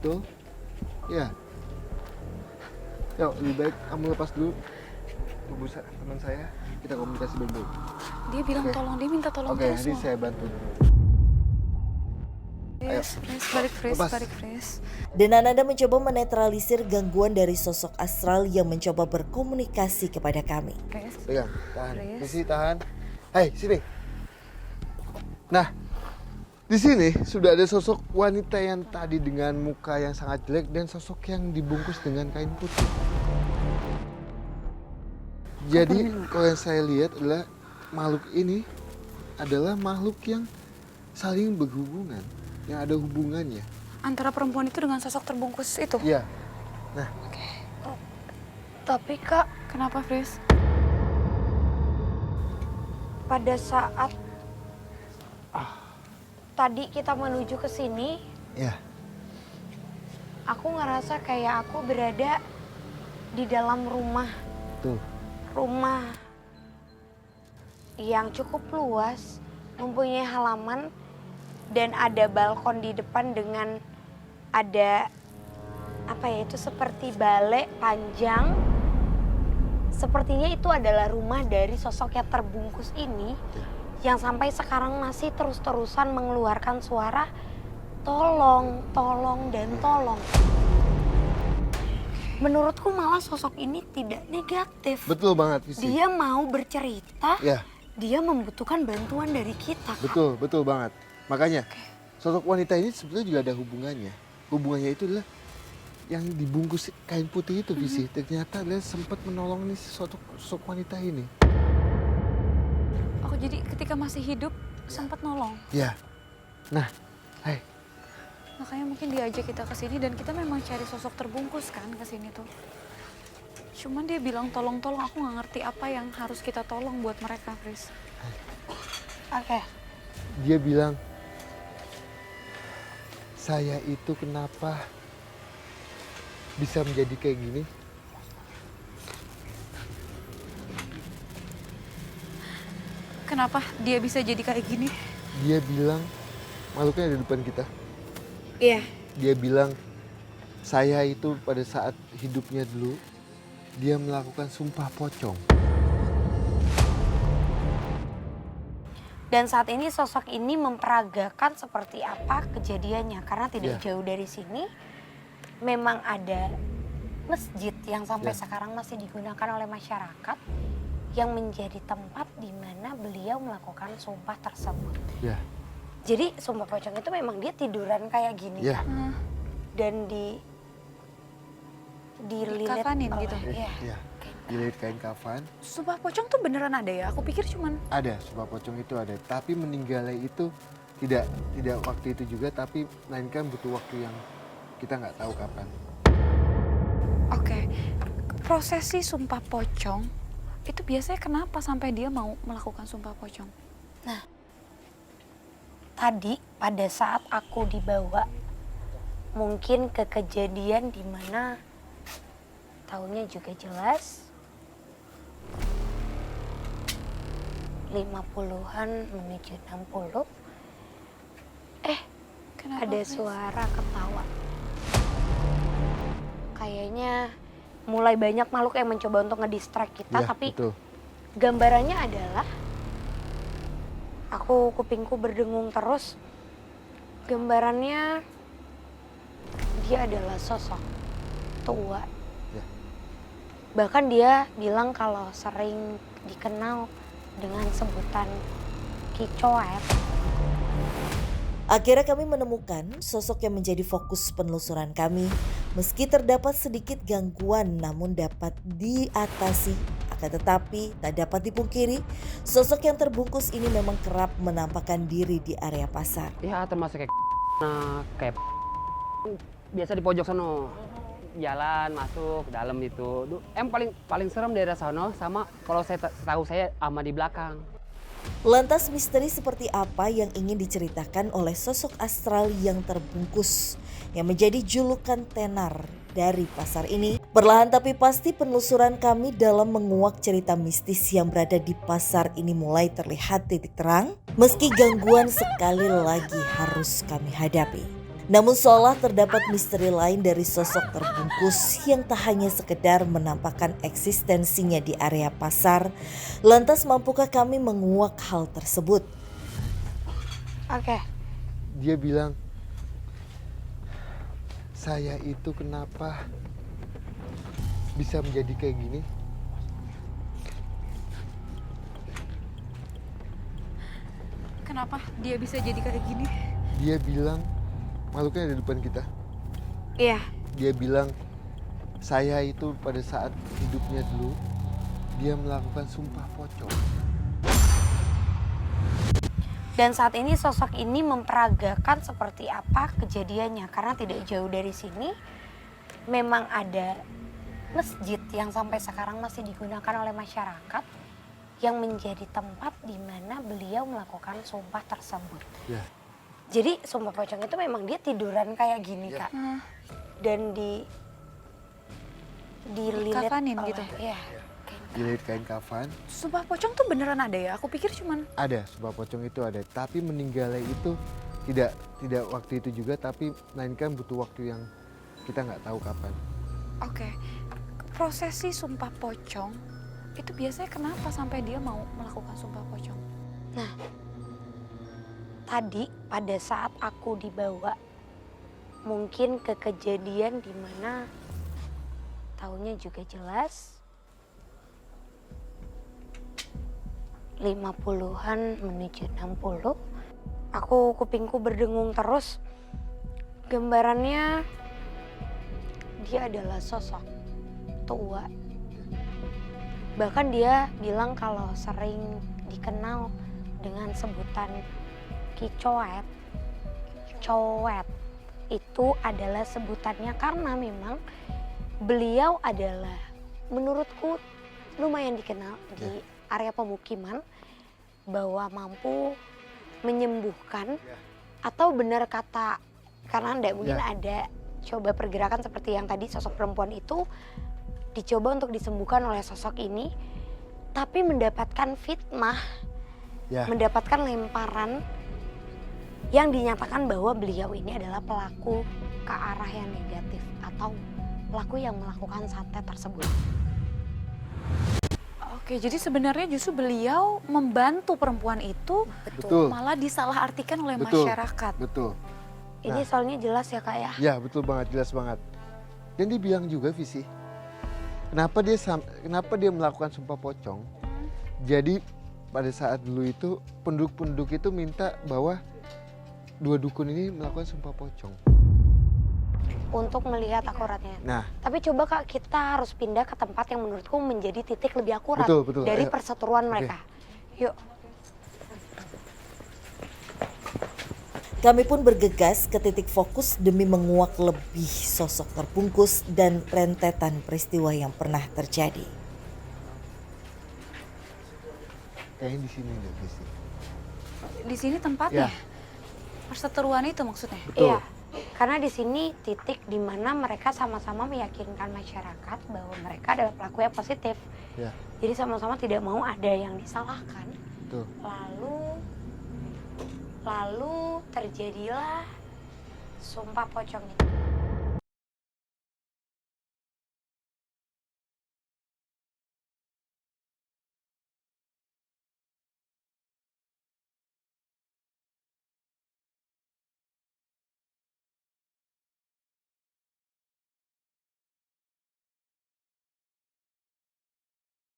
Betul? Ya. Yuk, lebih baik kamu lepas dulu tubuh teman saya. Kita komunikasi baik-baik. Dia bilang tolong, dia minta tolong Oke, terus nanti loh. saya bantu. Balik, Fris. Dan Ananda mencoba menetralisir gangguan dari sosok astral yang mencoba berkomunikasi kepada kami. Fris. Pegang, tahan. Fris. Misi, tahan. Hai, sini. Nah, di sini sudah ada sosok wanita yang tadi dengan muka yang sangat jelek dan sosok yang dibungkus dengan kain putih. Jadi, kalau yang saya lihat adalah makhluk ini adalah makhluk yang saling berhubungan, yang ada hubungannya. Antara perempuan itu dengan sosok terbungkus itu? Iya. Nah, Tapi Kak, Kenapa, Fris? pada saat tadi kita menuju ke sini, ya, aku ngerasa kayak aku berada di dalam rumah tuh. Yang cukup luas, mempunyai halaman dan ada balkon di depan dengan ada apa ya, itu seperti balai panjang. Sepertinya itu adalah rumah dari sosok yang terbungkus ini yang sampai sekarang masih terus-terusan mengeluarkan suara tolong, tolong, dan tolong. Menurutku malah sosok ini tidak negatif. Betul banget, Visi. Dia mau bercerita, Ya, dia membutuhkan bantuan dari kita. Kak. betul banget. Makanya, sosok wanita ini sebetulnya juga ada hubungannya. Hubungannya itu adalah yang dibungkus kain putih itu, Visi. Ternyata dia sempat menolong nih sosok wanita ini. Oh, jadi ketika masih hidup sempat nolong. Ya. Nah, hai. Makanya mungkin diajak kita ke sini dan kita memang cari sosok terbungkus kan ke sini tuh. Cuman dia bilang tolong-tolong, aku nggak ngerti apa yang harus kita tolong buat mereka, Fris. Oke. Dia bilang, saya itu kenapa bisa menjadi kayak gini? Kenapa dia bisa jadi kayak gini? Dia bilang, makhluknya ada di depan kita. Iya. Dia bilang, saya itu pada saat hidupnya dulu, dia melakukan sumpah pocong. Dan saat ini sosok ini memperagakan seperti apa kejadiannya. Karena tidak Ya. jauh dari sini memang ada masjid yang sampai Ya. sekarang masih digunakan oleh masyarakat yang menjadi tempat di mana beliau melakukan sumpah tersebut. Ya, Jadi sumpah pocong itu memang dia tiduran kayak gini ya, Kak. Dan dililit Dikafanin oleh- gitu? Iya. ya. Dililit kain kafan, Sumpah pocong tuh beneran ada ya? Aku pikir cuman ada, sumpah pocong itu ada. Tapi meninggalnya itu tidak waktu itu juga, tapi melainkan butuh waktu yang kita nggak tahu kapan. Oke, prosesi sumpah pocong itu biasanya kenapa sampai dia mau melakukan sumpah pocong? Tadi pada saat aku dibawa mungkin ke kejadian di mana tahunnya juga jelas 50-an menuju 60. Kenapa, Ada Fris? suara ketawa. Kayaknya mulai banyak makhluk yang mencoba untuk ngedistract kita, Ya, tapi betul. gambarannya adalah kupingku berdengung terus. Gambarannya dia adalah sosok tua. Ya. Bahkan dia bilang kalau sering dikenal dengan sebutan Kicoet. Akhirnya kami menemukan sosok yang menjadi fokus penelusuran kami. Meski terdapat sedikit gangguan namun dapat diatasi. Akan tetapi tak dapat dipungkiri, sosok yang terbungkus ini memang kerap menampakkan diri di area pasar. Ya termasuk kayak biasa di pojok sono, jalan masuk dalam itu. Paling serem daerah sono, sama kalau tahu saya ama di belakang. Lantas misteri seperti apa yang ingin diceritakan oleh sosok astral yang terbungkus yang menjadi julukan tenar dari pasar ini? Perlahan tapi pasti penelusuran kami dalam menguak cerita mistis yang berada di pasar ini mulai terlihat titik terang, meski gangguan sekali lagi harus kami hadapi. Namun seolah terdapat misteri lain dari sosok terbungkus yang tak hanya sekedar menampakkan eksistensinya di area pasar. Lantas mampukah kami menguak hal tersebut? Oke. Dia bilang, saya itu kenapa bisa menjadi kayak gini? Kenapa dia bisa jadi kayak gini? Dia bilang, makhluknya ada di depan kita. Iya. Dia bilang, saya itu pada saat hidupnya dulu, dia melakukan sumpah pocong. Dan saat ini sosok ini memperagakan seperti apa kejadiannya. Karena tidak jauh dari sini memang ada masjid yang sampai sekarang masih digunakan oleh masyarakat yang menjadi tempat di mana beliau melakukan sumpah tersebut. Ya. Jadi sumpah pocong itu memang dia tiduran kayak gini, Ya. Kak. Dan dililit Kafanin oleh, gitu? Iya. Dililit kain kafan, Sumpah pocong tuh beneran ada ya? Aku pikir cuman ada sumpah pocong itu ada, tapi meninggalnya itu tidak waktu itu juga, tapi melainkan butuh waktu yang kita nggak tahu kapan. oke. Prosesi sumpah pocong itu biasanya kenapa sampai dia mau melakukan sumpah pocong? Tadi pada saat aku dibawa mungkin ke kejadian di mana tahunnya juga jelas 50-an menuju 60. Aku kupingku berdengung terus. Gambarannya dia adalah sosok tua. Bahkan dia bilang kalau sering dikenal dengan sebutan Kicoet. Coet itu adalah sebutannya karena memang beliau adalah menurutku lumayan dikenal di area pemukiman bahwa mampu menyembuhkan atau benar kata karena enggak mungkin ada coba pergerakan seperti yang tadi sosok perempuan itu dicoba untuk disembuhkan oleh sosok ini tapi mendapatkan fitnah, mendapatkan lemparan yang dinyatakan bahwa beliau ini adalah pelaku ke arah yang negatif atau pelaku yang melakukan santet tersebut. Oke, jadi sebenarnya justru beliau membantu perempuan itu Betul. malah disalahartikan oleh Betul. masyarakat. Betul. Ini soalnya jelas ya, Kak ya. Ya, betul banget, jelas banget. Dan dia bilang juga, Visi, kenapa dia melakukan sumpah pocong? Jadi pada saat dulu itu penduduk-penduduk itu minta bahwa dua dukun ini melakukan sumpah pocong. Untuk melihat akuratnya. Nah, Tapi coba Kak, kita harus pindah ke tempat yang menurutku menjadi titik lebih akurat Betul. dari Ayo. perseteruan mereka. Yuk. Kami pun bergegas ke titik fokus demi menguak lebih sosok terbungkus dan rentetan peristiwa yang pernah terjadi. kayaknya di sini deh, Visi. Di sini tempatnya? Ya. Perseteruan itu maksudnya? Betul. Iya. Karena di sini titik di mana mereka sama-sama meyakinkan masyarakat bahwa mereka adalah pelaku yang positif. Ya, Jadi sama-sama tidak mau ada yang disalahkan. betul. Lalu terjadilah sumpah pocong itu.